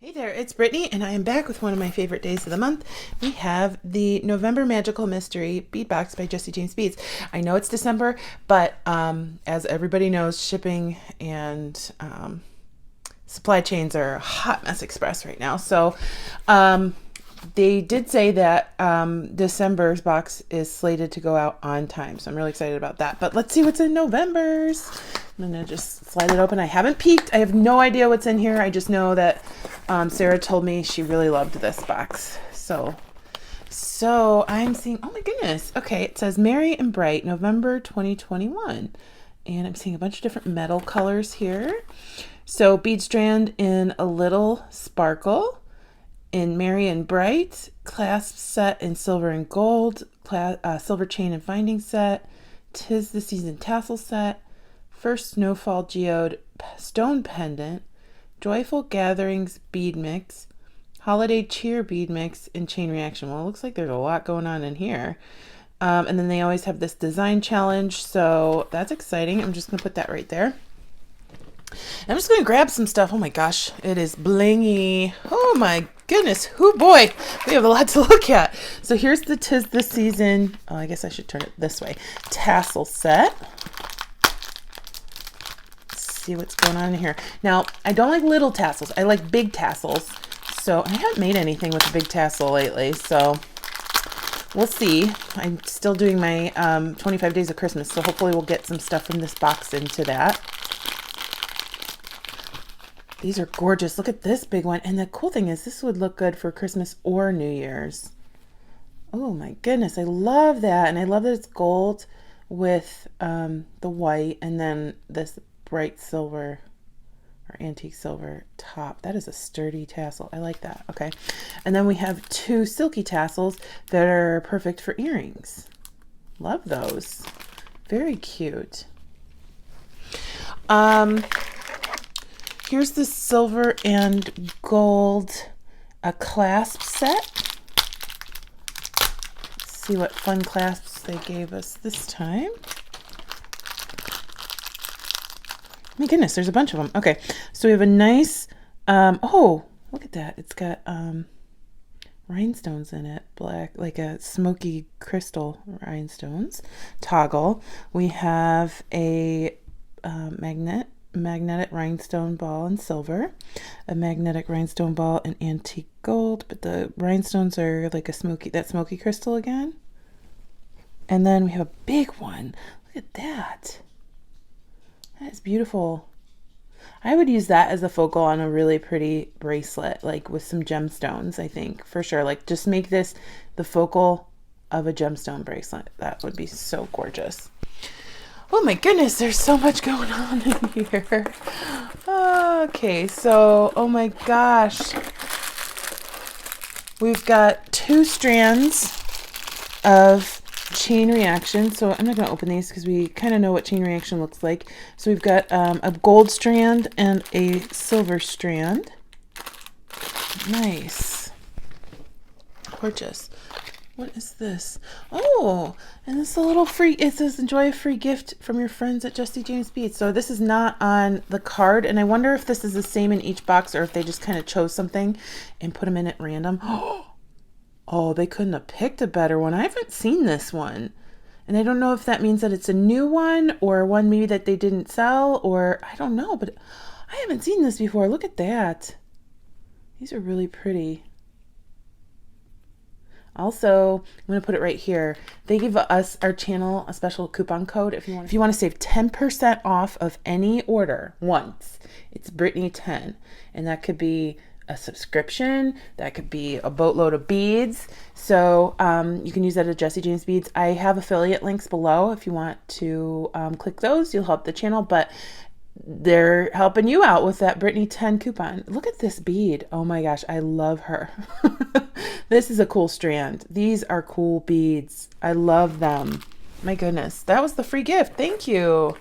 Hey there, it's Brittany, and I am back with one of my favorite days of the month. We have the November Magical Mystery Bead Box by Jesse James Beads. I know it's December, but as everybody knows, shipping and supply chains are a hot mess express right now. So they did say that December's box is slated to go out on time. So I'm really excited about that. But let's see what's in November's. I'm going to just slide it open. I haven't peeked. I have no idea what's in here. I just know that Sarah told me she really loved this box. So I'm seeing, oh my goodness. Okay, it says Merry and Bright, November 2021. And I'm seeing a bunch of different metal colors here. So bead strand in a little sparkle, in Merry and Bright, clasp set in silver and gold, silver chain and finding set, 'Tis the Season tassel set, first Snowfall Geode stone pendant, Joyful Gatherings bead mix, Holiday Cheer bead mix, and chain reaction. Well, it looks like there's a lot going on in here. And then they always have this design challenge, so that's exciting. I'm just going to put that right there. I'm just going to grab some stuff. Oh my gosh, it is blingy. Oh my goodness. Oh boy, we have a lot to look at. So here's the 'Tis the Season. Oh, I guess I should turn it this way. Tassel set. See what's going on in here. Now, I don't like little tassels. I like big tassels. So I haven't made anything with a big tassel lately. So we'll see. I'm still doing my 25 Days of Christmas. So hopefully we'll get some stuff from this box into that. These are gorgeous. Look at this big one. And the cool thing is this would look good for Christmas or New Year's. Oh my goodness. I love that. And I love that it's gold with the white and then this bright silver or antique silver top. That is a sturdy tassel. I like that. Okay. And then we have two silky tassels that are perfect for earrings. Love those. Very cute. Here's the silver and gold clasp set. Let's see what fun clasps they gave us this time. My goodness, there's a bunch of them. Okay, so we have a nice, oh, look at that. It's got rhinestones in it, black, like a smoky crystal rhinestones. Toggle. We have a magnetic rhinestone ball in silver, a magnetic rhinestone ball in antique gold, but the rhinestones are like that smoky crystal again. And then we have a big one. Look at that. That is beautiful. I would use that as a focal on a really pretty bracelet, like with some gemstones, I think, for sure. Like just make this the focal of a gemstone bracelet. That would be so gorgeous. Oh my goodness, there's so much going on in here. Okay, so, oh my gosh. We've got two strands of chain reaction. So I'm not going to open these because we kind of know what chain reaction looks like. So we've got a gold strand and a silver strand. Nice. Gorgeous. What is this? Oh, and this is a little free, it says enjoy a free gift from your friends at Jesse James Beads. So this is not on the card, and I wonder if this is the same in each box or if they just kind of chose something and put them in at random. Oh, they couldn't have picked a better one. I haven't seen this one. And I don't know if that means that it's a new one or one maybe that they didn't sell, or I don't know, but I haven't seen this before. Look at that. These are really pretty. Also, I'm going to put it right here. They give us, our channel, a special coupon code. If you want to save 10% off of any order once, it's Brittany10. And that could be a subscription, that could be a boatload of beads. So you can use that at Jesse James Beads. I have affiliate links below. If you want to click those, you'll help the channel, but they're helping you out with that Brittany10 coupon. Look at this bead. Oh my gosh, I love her. This is a cool strand. These are cool beads. I love them. My goodness, that was the free gift. Thank you.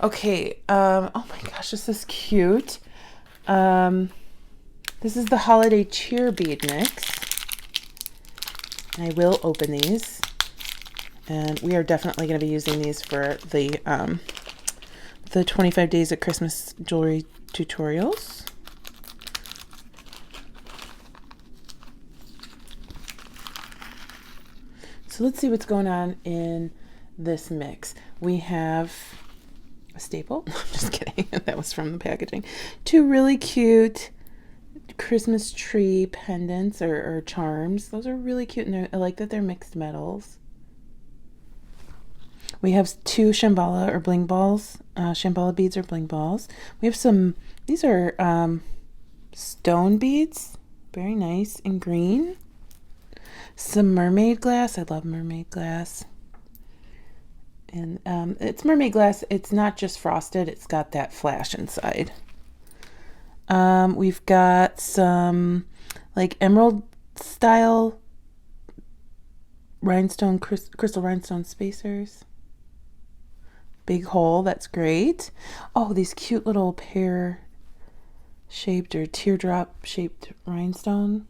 Okay, oh my gosh, this is cute. This is the Holiday Cheer bead mix. I will open these. And we are definitely going to be using these for the 25 Days of Christmas jewelry tutorials. So let's see what's going on in this mix. We have a staple. I'm just kidding. That was from the packaging. 2 really cute Christmas tree pendants or charms. Those are really cute, and I like that they're mixed metals. We have 2 Shambhala or bling balls, Shambhala beads or bling balls. We have some, these are stone beads, very nice in green. Some mermaid glass. I love mermaid glass. And it's mermaid glass. It's not just frosted. It's got that flash inside. We've got some like emerald style rhinestone, crystal rhinestone spacers. Big hole. That's great. Oh, these cute little pear shaped or teardrop shaped rhinestone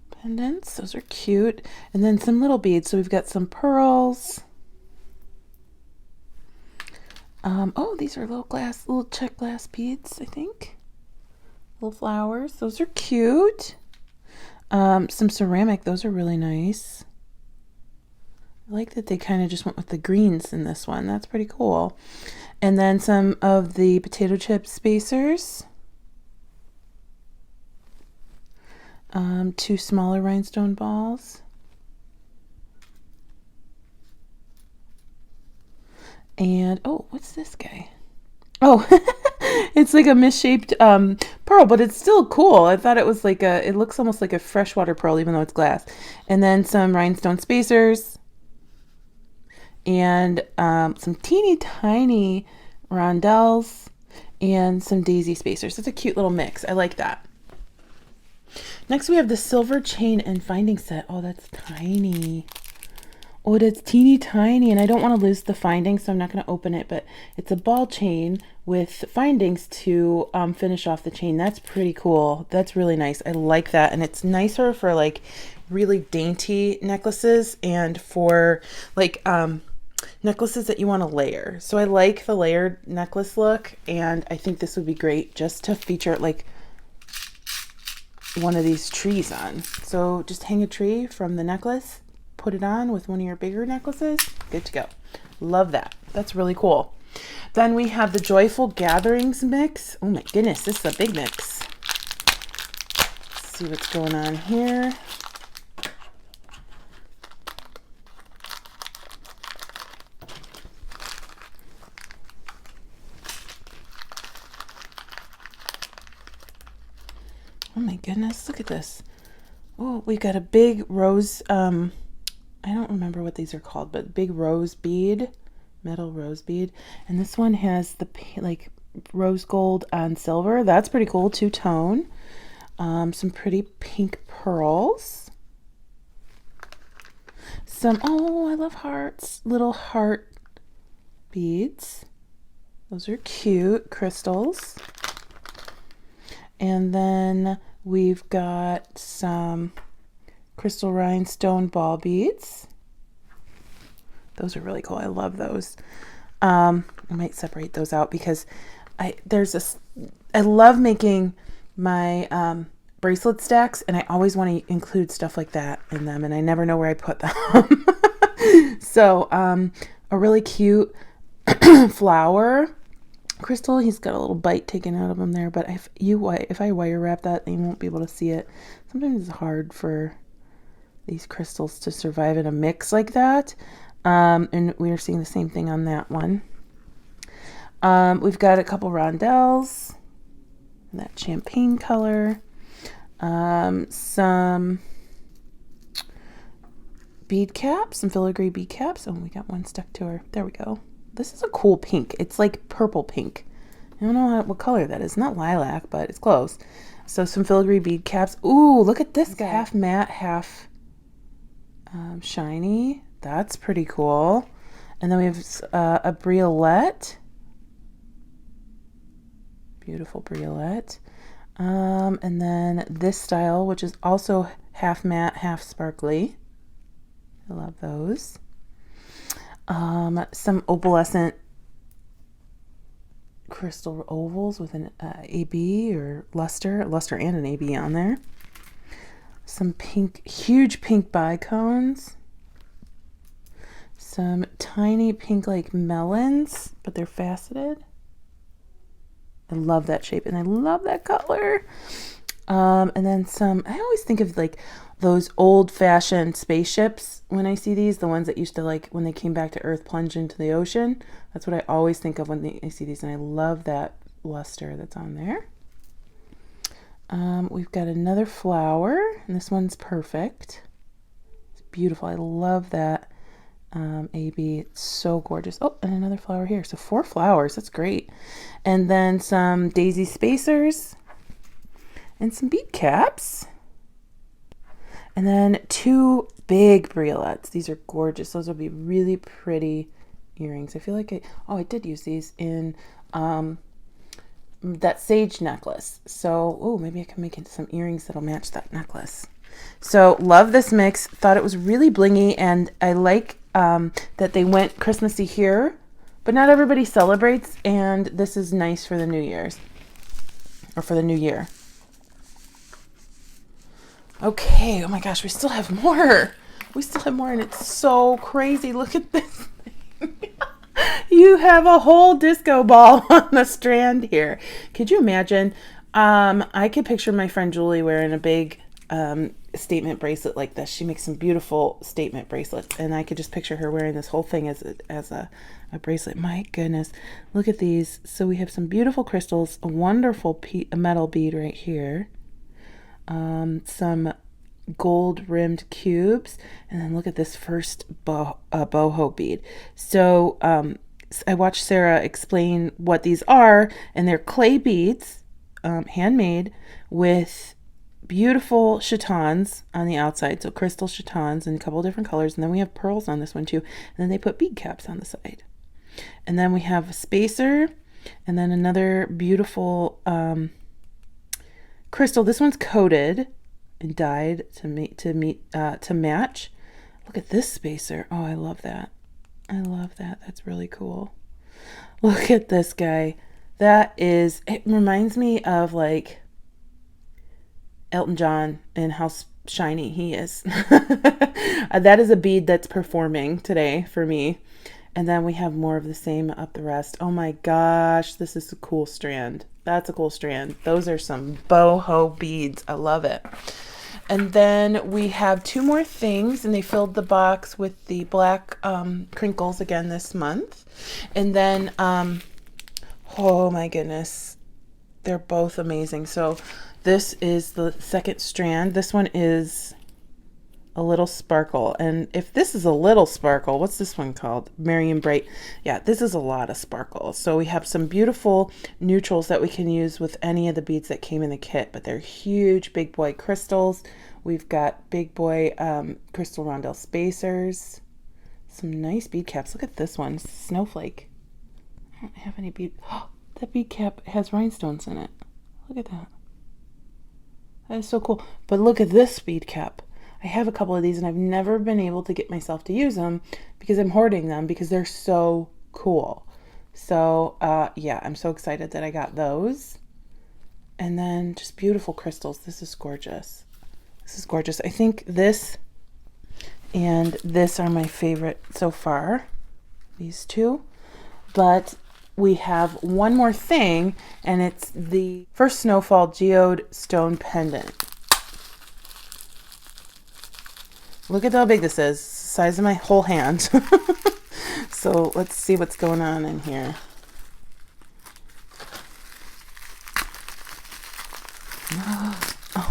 pendants. Those are cute. And then some little beads. So we've got some pearls. Oh, these are little check glass beads, I think. Little flowers. Those are cute. Some ceramic. Those are really nice. I like that they kind of just went with the greens in this one. That's pretty cool. And then some of the potato chip spacers. 2 smaller rhinestone balls. And, oh, what's this guy? Oh, it's like a misshaped pearl, but it's still cool. I thought it was like it looks almost like a freshwater pearl, even though it's glass. And then some rhinestone spacers. And some teeny tiny rondelles. And some daisy spacers. It's a cute little mix. I like that. Next, we have the silver chain and finding set. Oh, that's tiny. Oh, that's teeny tiny, and I don't want to lose the findings, so I'm not going to open it, but it's a ball chain with findings to finish off the chain. That's pretty cool. That's really nice. I like that, and it's nicer for like really dainty necklaces and for like necklaces that you want to layer. So I like the layered necklace look, and I think this would be great just to feature like one of these trees on. So just hang a tree from the necklace, put it on with one of your bigger necklaces, good to go. Love that. That's really cool. Then we have the Joyful Gatherings mix. Oh my goodness, this is a big mix. Let's see what's going on here. Oh my goodness, look at this. Oh, we've got a big rose, I don't remember what these are called, but big rose bead, metal rose bead. And this one has the like rose gold on silver. That's pretty cool, 2-tone. Some pretty pink pearls. Some, oh, I love hearts, little heart beads. Those are cute, crystals. And then we've got some crystal rhinestone ball beads. Those are really cool. I love those. I might separate those out because I love making my bracelet stacks, and I always want to include stuff like that in them, and I never know where I put them. So a really cute flower crystal. He's got a little bite taken out of him there, but if I wire wrap that, you won't be able to see it. Sometimes it's hard for these crystals to survive in a mix like that. And we are seeing the same thing on that one. We've got a couple rondelles in that champagne color. Some bead caps, some filigree bead caps. Oh, we got one stuck to her. There we go. This is a cool pink. It's like purple pink. I don't know what color that is. Not lilac, but it's close. So some filigree bead caps. Ooh, look at this guy. Half matte, half shiny. That's pretty cool. And then we have a briolette. Beautiful briolette. And then this style, which is also half matte, half sparkly. I love those. Some opalescent crystal ovals with an AB or luster and an AB on there. some pink, huge pink bicones, some tiny pink like melons, but they're faceted. I love that shape and I love that color. And then some, I always think of like those old-fashioned spaceships when I see these, the ones that used to, like, when they came back to Earth, plunge into the ocean. That's what I always think of when I see these, and I love that luster that's on there. We've got another flower, and this one's perfect. It's beautiful. I love that AB. It's so gorgeous. Oh, and another flower here. So 4 flowers. That's great. And then some daisy spacers and some bead caps. And then 2 big briolets. These are gorgeous. Those will be really pretty earrings. I feel like I did use these in that sage necklace. So, oh, maybe I can make it some earrings that'll match that necklace. So, love this mix. Thought it was really blingy, and I like that they went Christmassy here, but not everybody celebrates, and this is nice for the New Year's, or for the New Year. Okay, oh my gosh, we still have more. We still have more, and it's so crazy. Look at this thing. You have a whole disco ball on the strand here. Could you imagine? I could picture my friend Julie wearing a big statement bracelet like this. She makes some beautiful statement bracelets, and I could just picture her wearing this whole thing as a bracelet. My goodness, look at these. So we have some beautiful crystals, a wonderful metal bead right here. Some gold rimmed cubes, and then look at this first boho bead. So I watched Sarah explain what these are, and they're clay beads, handmade with beautiful chatons on the outside, so crystal chatons in a couple different colors, and then we have pearls on this one too, and then they put bead caps on the side. And then we have a spacer, and then another beautiful crystal. This one's coated and dyed to match. Look at this spacer. Oh, I love that. I love that. That's really cool. Look at this guy. It reminds me of like Elton John and how shiny he is. That is a bead that's performing today for me. And then we have more of the same up the rest. Oh my gosh, this is a cool strand. That's a cool strand. Those are some boho beads. I love it. And then we have 2 more things, and they filled the box with the black crinkles again this month. And then, oh my goodness, they're both amazing. So this is the second strand. This one is a little sparkle, and if this is a little sparkle, what's this one called? Marion Bright. Yeah, this is a lot of sparkle. So we have some beautiful neutrals that we can use with any of the beads that came in the kit, but they're huge big boy crystals. We've got big boy crystal rondelle spacers, some nice bead caps. Look at this one, Snowflake. I don't have any bead. Oh, that bead cap has rhinestones in it. Look at that. That is so cool. But look at this bead cap. I have a couple of these, and I've never been able to get myself to use them because I'm hoarding them because they're so cool. So yeah, I'm so excited that I got those. And then just beautiful crystals. This is gorgeous. This is gorgeous. I think this and this are my favorite so far, these 2. But we have one more thing, and it's the first Snowfall Geode stone pendant. Look at how big this is, size of my whole hand. So let's see what's going on in here.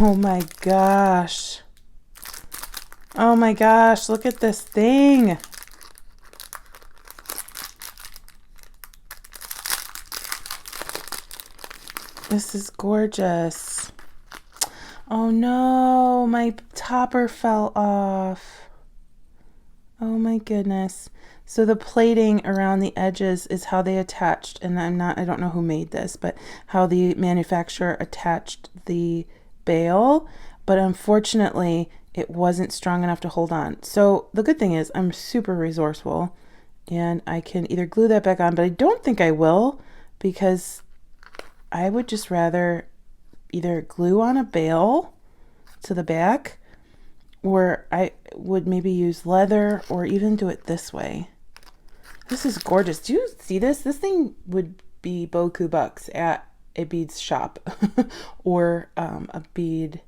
Oh my gosh. Oh my gosh, look at this thing. This is gorgeous. Oh no, my topper fell off. Oh my goodness. So the plating around the edges is how they attached, and I don't know who made this, but how the manufacturer attached the bail, but unfortunately it wasn't strong enough to hold on. So the good thing is I'm super resourceful, and I can either glue that back on, but I don't think I will, because I would just rather either glue on a bail to the back Or I would maybe use leather or even do it this way. This is gorgeous. Do you see this? This thing would be beaucoup bucks at a beads shop or a bead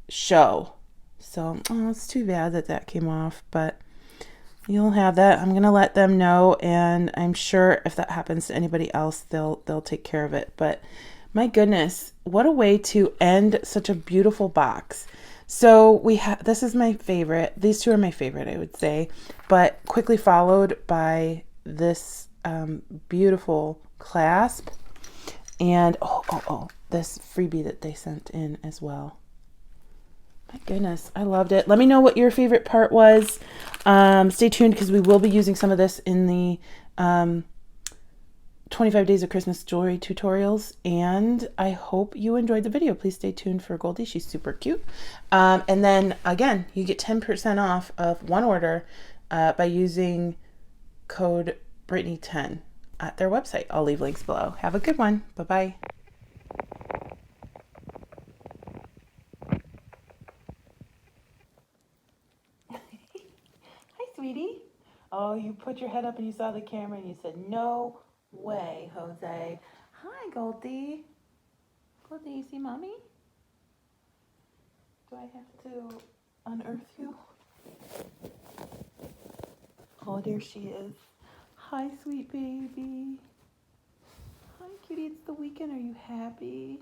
show. So it's too bad that that came off, but you'll have that. I'm gonna let them know, and I'm sure if that happens to anybody else, they'll take care of it. But my goodness, what a way to end such a beautiful box. So we have, this is my favorite. These two are my favorite, I would say, but quickly followed by this beautiful clasp and this freebie that they sent in as well. My goodness, I loved it. Let me know what your favorite part was. Stay tuned because we will be using some of this in the 25 Days of Christmas Jewelry tutorials, and I hope you enjoyed the video. Please stay tuned for Goldie. She's super cute. And then again, you get 10% off of one order by using code Brittany10 at their website. I'll leave links below. Have a good one. Bye-bye. Hi, sweetie. Oh, you put your head up and you saw the camera and you said, no way, Jose. Hi, Goldie. Goldie, you see mommy? Do I have to unearth you? Oh, there she is. Hi, sweet baby. Hi, cutie. It's the weekend. Are you happy?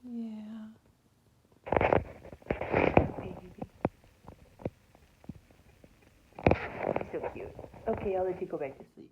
Yeah. Baby. You're so cute. Okay, I'll let you go back to sleep.